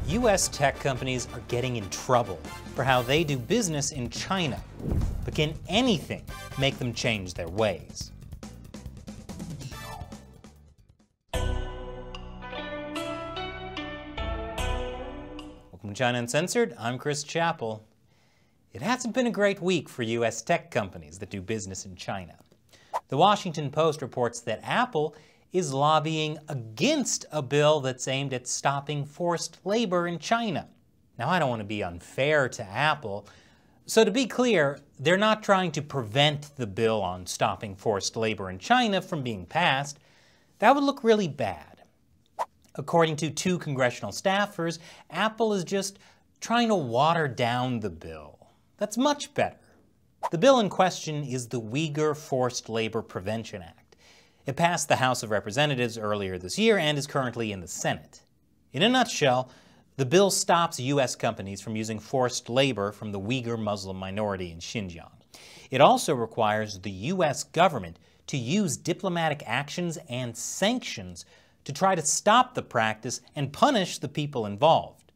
U.S. tech companies are getting in trouble for how they do business in China. But can anything make them change their ways? Welcome to China Uncensored. I'm Chris Chappell. It hasn't been a great week for U.S. tech companies that do business in China. The Washington Post reports that Apple is lobbying against a bill that's aimed at stopping forced labor in China. Now, I don't want to be unfair to Apple, so to be clear, they're not trying to prevent the bill on stopping forced labor in China from being passed. That would look really bad. According to two congressional staffers, Apple is just trying to water down the bill. That's much better. The bill in question is the Uyghur Forced Labor Prevention Act. It passed the House of Representatives earlier this year and is currently in the Senate. In a nutshell, the bill stops U.S. companies from using forced labor from the Uyghur Muslim minority in Xinjiang. It also requires the U.S. government to use diplomatic actions and sanctions to try to stop the practice and punish the people involved.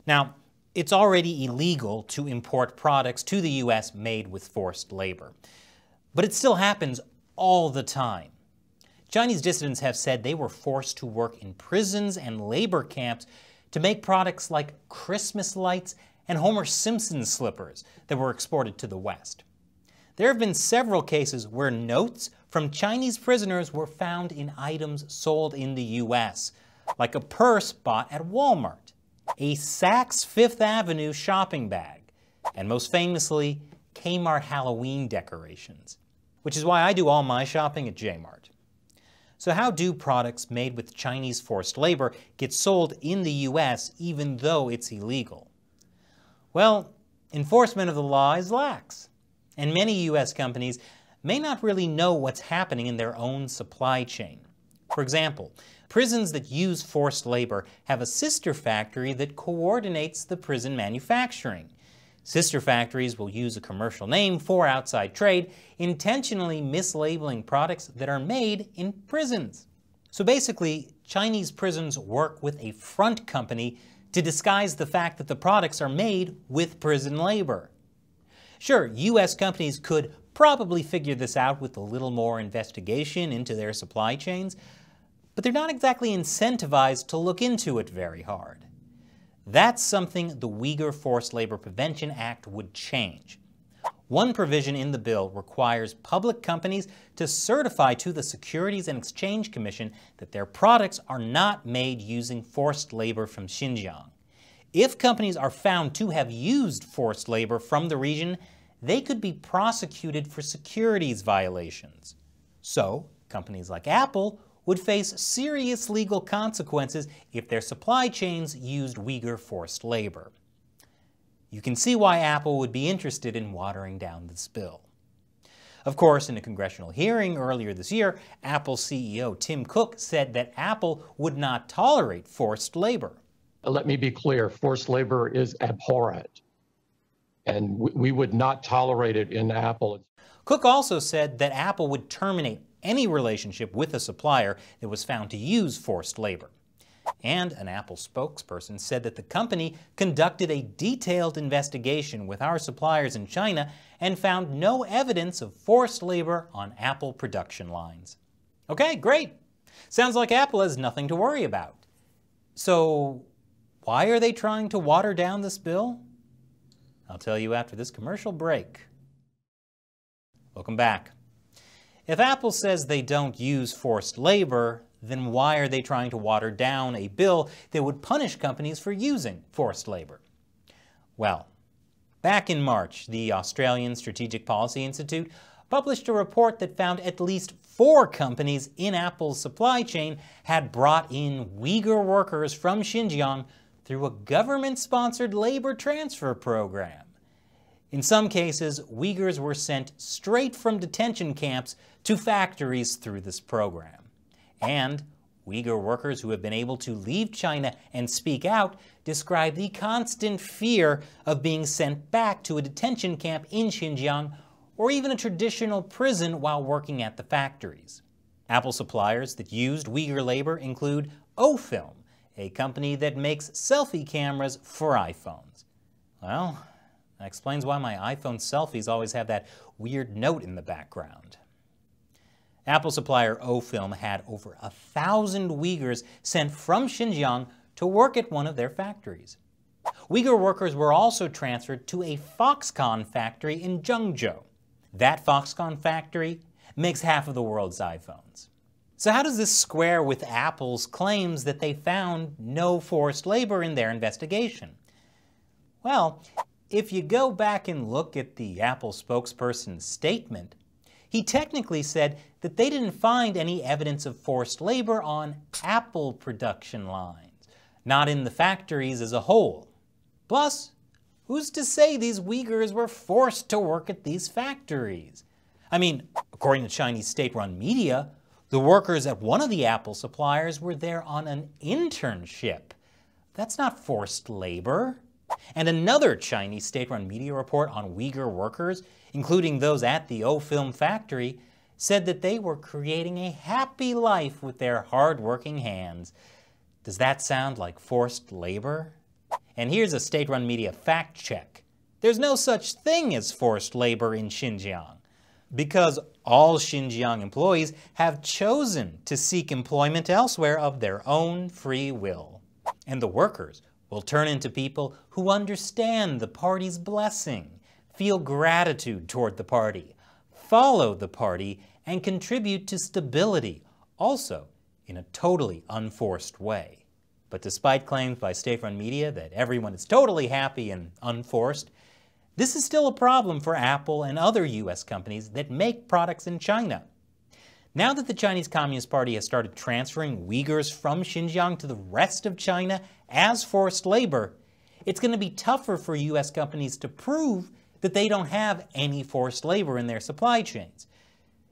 Now, it's already illegal to import products to the U.S. made with forced labor, but it still happens all the time. Chinese dissidents have said they were forced to work in prisons and labor camps to make products like Christmas lights and Homer Simpson slippers that were exported to the West. There have been several cases where notes from Chinese prisoners were found in items sold in the U.S., like a purse bought at Walmart, a Saks Fifth Avenue shopping bag, and most famously, Kmart Halloween decorations, which is why I do all my shopping at J-Mart. So how do products made with Chinese forced labor get sold in the U.S. even though it's illegal? Well, enforcement of the law is lax, and many U.S. companies may not really know what's happening in their own supply chain. For example, prisons that use forced labor have a sister factory that coordinates the prison manufacturing. Sister factories will use a commercial name for outside trade, intentionally mislabeling products that are made in prisons. So basically, Chinese prisons work with a front company to disguise the fact that the products are made with prison labor. Sure, U.S. companies could probably figure this out with a little more investigation into their supply chains, but they're not exactly incentivized to look into it very hard. That's something the Uyghur Forced Labor Prevention Act would change. One provision in the bill requires public companies to certify to the Securities and Exchange Commission that their products are not made using forced labor from Xinjiang. If companies are found to have used forced labor from the region, they could be prosecuted for securities violations. So, companies like Apple would face serious legal consequences if their supply chains used Uyghur forced labor. You can see why Apple would be interested in watering down this bill. Of course, in a congressional hearing earlier this year, Apple CEO Tim Cook said that Apple would not tolerate forced labor. Let me be clear, forced labor is abhorrent, and we would not tolerate it in Apple. Cook also said that Apple would terminate any relationship with a supplier that was found to use forced labor. And an Apple spokesperson said that the company conducted a detailed investigation with our suppliers in China and found no evidence of forced labor on Apple production lines. Okay, great. Sounds like Apple has nothing to worry about. So, why are they trying to water down this bill? I'll tell you after this commercial break. Welcome back. If Apple says they don't use forced labor, then why are they trying to water down a bill that would punish companies for using forced labor? Well, back in March, the Australian Strategic Policy Institute published a report that found at least 4 companies in Apple's supply chain had brought in Uyghur workers from Xinjiang through a government-sponsored labor transfer program. In some cases, Uyghurs were sent straight from detention camps to factories through this program. And Uyghur workers who have been able to leave China and speak out describe the constant fear of being sent back to a detention camp in Xinjiang or even a traditional prison while working at the factories. Apple suppliers that used Uyghur labor include O-Film, a company that makes selfie cameras for iPhones. Well, that explains why my iPhone selfies always have that weird note in the background. Apple supplier Ofilm had over 1,000 Uyghurs sent from Xinjiang to work at one of their factories. Uyghur workers were also transferred to a Foxconn factory in Zhengzhou. That Foxconn factory makes half of the world's iPhones. So how does this square with Apple's claims that they found no forced labor in their investigation? Well, if you go back and look at the Apple spokesperson's statement, he technically said that they didn't find any evidence of forced labor on Apple production lines, not in the factories as a whole. Plus, who's to say these Uyghurs were forced to work at these factories? I mean, according to Chinese state-run media, the workers at one of the Apple suppliers were there on an internship. That's not forced labor. And another Chinese state-run media report on Uyghur workers, including those at the Ofilm factory, said that they were creating a happy life with their hard-working hands. Does that sound like forced labor? And here's a state-run media fact check. There's no such thing as forced labor in Xinjiang, because all Xinjiang employees have chosen to seek employment elsewhere of their own free will. And the workers will turn into people who understand the party's blessing, feel gratitude toward the party, follow the party, and contribute to stability, also in a totally unforced way. But despite claims by state-run media that everyone is totally happy and unforced, this is still a problem for Apple and other US companies that make products in China. Now that the Chinese Communist Party has started transferring Uyghurs from Xinjiang to the rest of China as forced labor, it's going to be tougher for US companies to prove that they don't have any forced labor in their supply chains.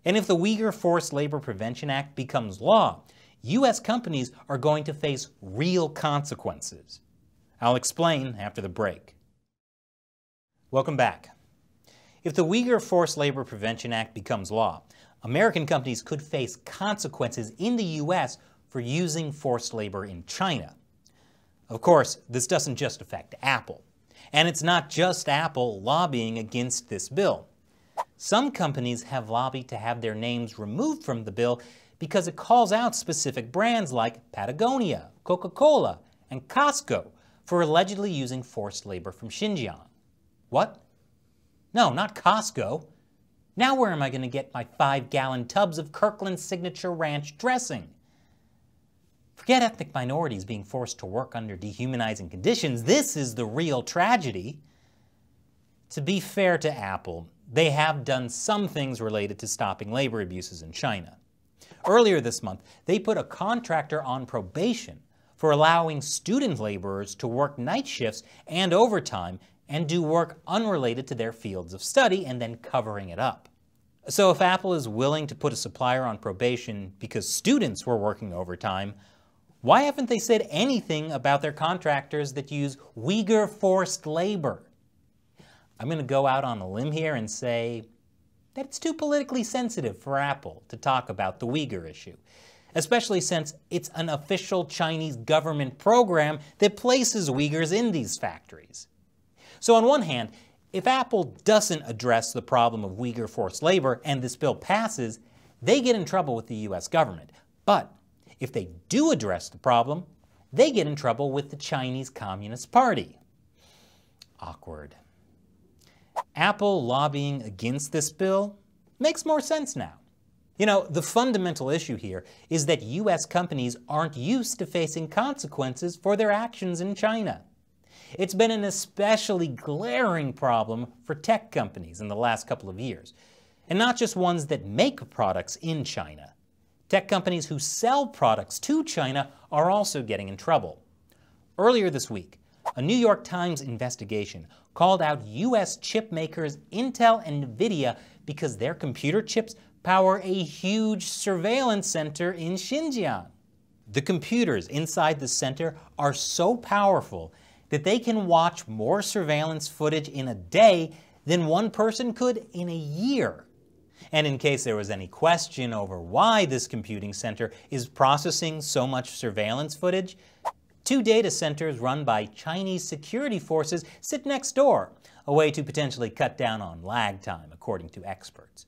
And if the Uyghur Forced Labor Prevention Act becomes law, US companies are going to face real consequences. I'll explain after the break. Welcome back. If the Uyghur Forced Labor Prevention Act becomes law, American companies could face consequences in the US for using forced labor in China. Of course, this doesn't just affect Apple. And it's not just Apple lobbying against this bill. Some companies have lobbied to have their names removed from the bill because it calls out specific brands like Patagonia, Coca-Cola, and Costco for allegedly using forced labor from Xinjiang. What? No, not Costco. Now where am I going to get my 5-gallon tubs of Kirkland's Signature Ranch dressing? Forget ethnic minorities being forced to work under dehumanizing conditions. This is the real tragedy. To be fair to Apple, they have done some things related to stopping labor abuses in China. Earlier this month, they put a contractor on probation for allowing student laborers to work night shifts and overtime and do work unrelated to their fields of study and then covering it up. So if Apple is willing to put a supplier on probation because students were working overtime, why haven't they said anything about their contractors that use Uyghur forced labor? I'm going to go out on a limb here and say that it's too politically sensitive for Apple to talk about the Uyghur issue, especially since it's an official Chinese government program that places Uyghurs in these factories. So on one hand, if Apple doesn't address the problem of Uyghur forced labor and this bill passes, they get in trouble with the US government. But if they do address the problem, they get in trouble with the Chinese Communist Party. Awkward. Apple lobbying against this bill makes more sense now. You know, the fundamental issue here is that US companies aren't used to facing consequences for their actions in China. It's been an especially glaring problem for tech companies in the last couple of years, and not just ones that make products in China. Tech companies who sell products to China are also getting in trouble. Earlier this week, a New York Times investigation called out US chip makers Intel and NVIDIA because their computer chips power a huge surveillance center in Xinjiang. The computers inside the center are so powerful that they can watch more surveillance footage in a day than one person could in a year. And in case there was any question over why this computing center is processing so much surveillance footage, 2 data centers run by Chinese security forces sit next door, a way to potentially cut down on lag time, according to experts.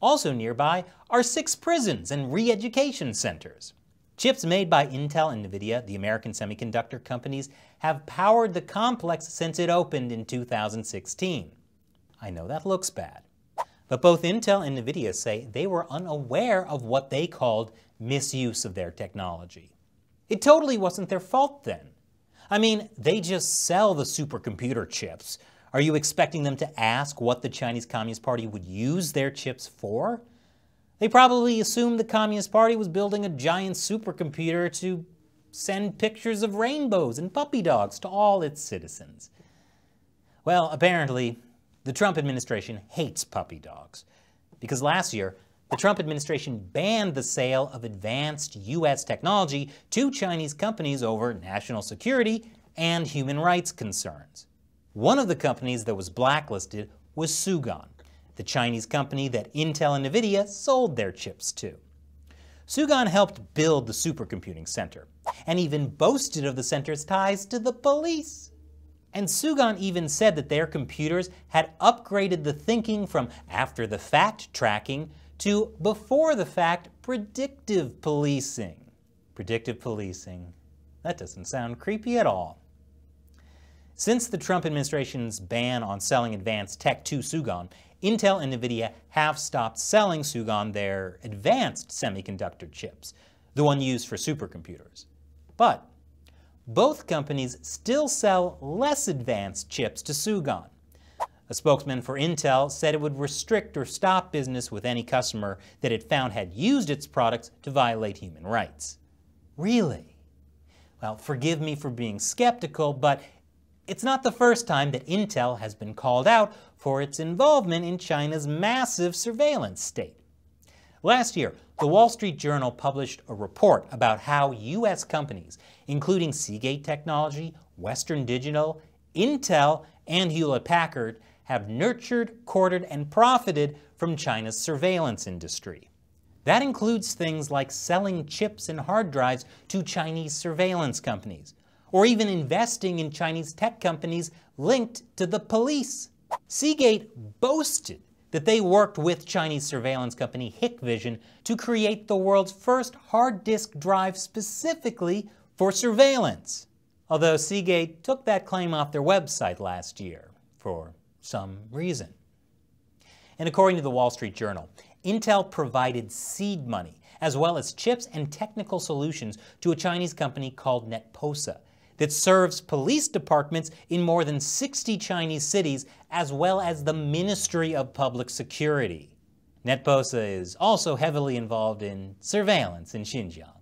Also nearby are 6 prisons and re-education centers. Chips made by Intel and NVIDIA, the American semiconductor companies, have powered the complex since it opened in 2016. I know that looks bad, but both Intel and NVIDIA say they were unaware of what they called misuse of their technology. It totally wasn't their fault then. I mean, they just sell the supercomputer chips. Are you expecting them to ask what the Chinese Communist Party would use their chips for? They probably assumed the Communist Party was building a giant supercomputer to send pictures of rainbows and puppy dogs to all its citizens. Well, apparently, the Trump administration hates puppy dogs, because last year, the Trump administration banned the sale of advanced U.S. technology to Chinese companies over national security and human rights concerns. One of the companies that was blacklisted was Sugon, the Chinese company that Intel and NVIDIA sold their chips to. Sugon helped build the supercomputing center, and even boasted of the center's ties to the police. And Sugon even said that their computers had upgraded the thinking from after-the-fact tracking to before-the-fact predictive policing. Predictive policing. That doesn't sound creepy at all. Since the Trump administration's ban on selling advanced tech to Sugon, Intel and NVIDIA have stopped selling Sugon their advanced semiconductor chips, the one used for supercomputers. But both companies still sell less advanced chips to Sugon. A spokesman for Intel said it would restrict or stop business with any customer that it found had used its products to violate human rights. Really? Well, forgive me for being skeptical, but it's not the first time that Intel has been called out for its involvement in China's massive surveillance state. Last year, the Wall Street Journal published a report about how U.S. companies, including Seagate Technology, Western Digital, Intel, and Hewlett-Packard, have nurtured, courted, and profited from China's surveillance industry. That includes things like selling chips and hard drives to Chinese surveillance companies, or even investing in Chinese tech companies linked to the police. Seagate boasted that they worked with Chinese surveillance company Hikvision to create the world's first hard disk drive specifically for surveillance. Although Seagate took that claim off their website last year for some reason. And according to the Wall Street Journal, Intel provided seed money as well as chips and technical solutions to a Chinese company called NetPosa that serves police departments in more than 60 Chinese cities, as well as the Ministry of Public Security. NetPosa is also heavily involved in surveillance in Xinjiang.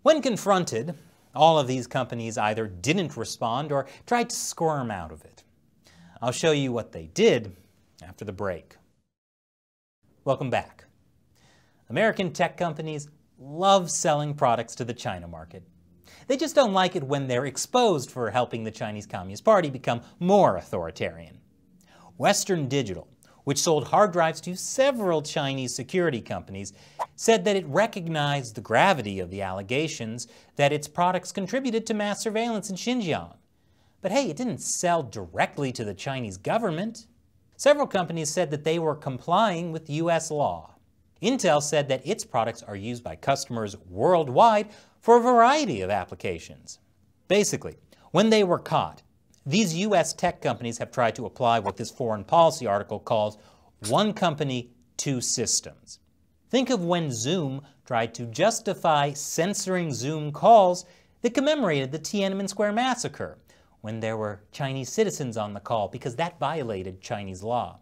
When confronted, all of these companies either didn't respond or tried to squirm out of it. I'll show you what they did after the break. Welcome back. American tech companies love selling products to the China market. They just don't like it when they're exposed for helping the Chinese Communist Party become more authoritarian. Western Digital, which sold hard drives to several Chinese security companies, said that it recognized the gravity of the allegations that its products contributed to mass surveillance in Xinjiang. But hey, it didn't sell directly to the Chinese government. Several companies said that they were complying with U.S. law. Intel said that its products are used by customers worldwide for a variety of applications. Basically, when they were caught, these U.S. tech companies have tried to apply what this foreign policy article calls one company, two systems. Think of when Zoom tried to justify censoring Zoom calls that commemorated the Tiananmen Square massacre, when there were Chinese citizens on the call because that violated Chinese law.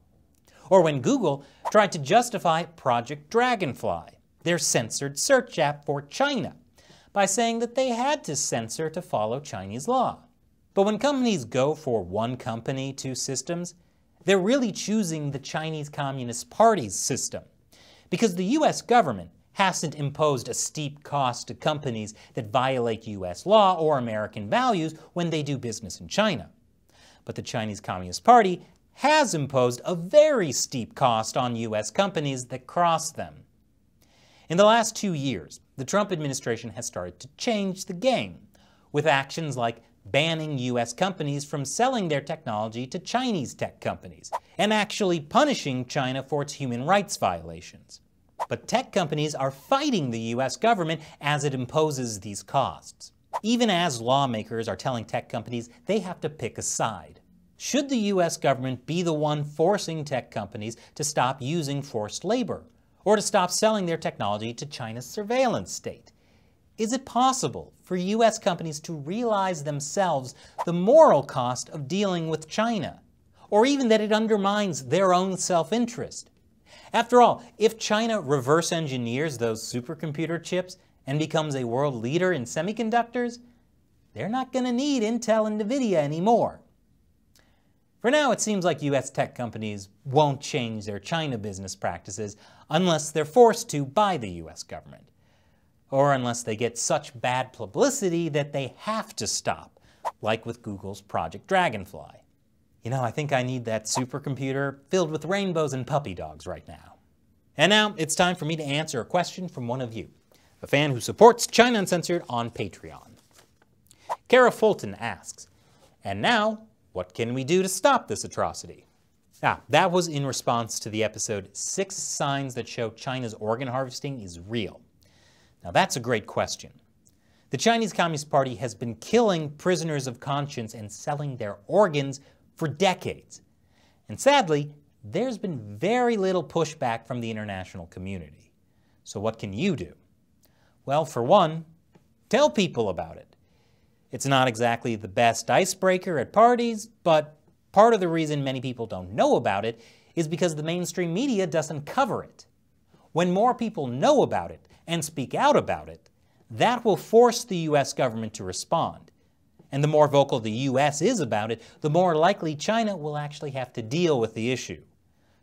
Or when Google tried to justify Project Dragonfly, their censored search app for China, by saying that they had to censor to follow Chinese law. But when companies go for one company, two systems, they're really choosing the Chinese Communist Party's system, because the U.S. government hasn't imposed a steep cost to companies that violate U.S. law or American values when they do business in China. But the Chinese Communist Party has imposed a very steep cost on U.S. companies that cross them. In the last 2 years, the Trump administration has started to change the game, with actions like banning US companies from selling their technology to Chinese tech companies, and actually punishing China for its human rights violations. But tech companies are fighting the US government as it imposes these costs, even as lawmakers are telling tech companies they have to pick a side. Should the US government be the one forcing tech companies to stop using forced labor, or to stop selling their technology to China's surveillance state? Is it possible for US companies to realize themselves the moral cost of dealing with China, or even that it undermines their own self-interest? After all, if China reverse engineers those supercomputer chips and becomes a world leader in semiconductors, they're not going to need Intel and NVIDIA anymore. For now, it seems like US tech companies won't change their China business practices unless they're forced to by the US government, or unless they get such bad publicity that they have to stop, like with Google's Project Dragonfly. You know, I think I need that supercomputer filled with rainbows and puppy dogs right now. And now it's time for me to answer a question from one of you, a fan who supports China Uncensored on Patreon. Kara Fulton asks, and now, what can we do to stop this atrocity? That was in response to the episode 6 Signs That Show China's Organ Harvesting is Real. Now that's a great question. The Chinese Communist Party has been killing prisoners of conscience and selling their organs for decades. And sadly, there's been very little pushback from the international community. So what can you do? Well, for one, tell people about it. It's not exactly the best icebreaker at parties, but part of the reason many people don't know about it is because the mainstream media doesn't cover it. When more people know about it and speak out about it, that will force the US government to respond. And the more vocal the US is about it, the more likely China will actually have to deal with the issue.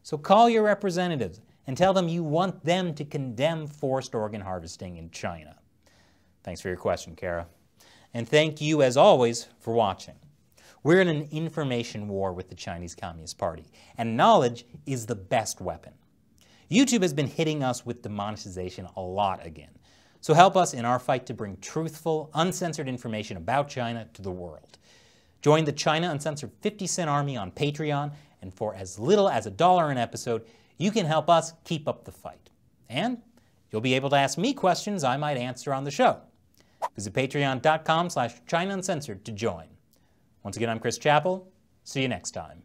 So call your representatives and tell them you want them to condemn forced organ harvesting in China. Thanks for your question, Kara. And thank you, as always, for watching. We're in an information war with the Chinese Communist Party, and knowledge is the best weapon. YouTube has been hitting us with demonetization a lot again, so help us in our fight to bring truthful, uncensored information about China to the world. Join the China Uncensored 50-cent army on Patreon, and for as little as $1 an episode, you can help us keep up the fight. And you'll be able to ask me questions I might answer on the show. Visit patreon.com/ChinaUncensored to join. Once again, I'm Chris Chappell. See you next time.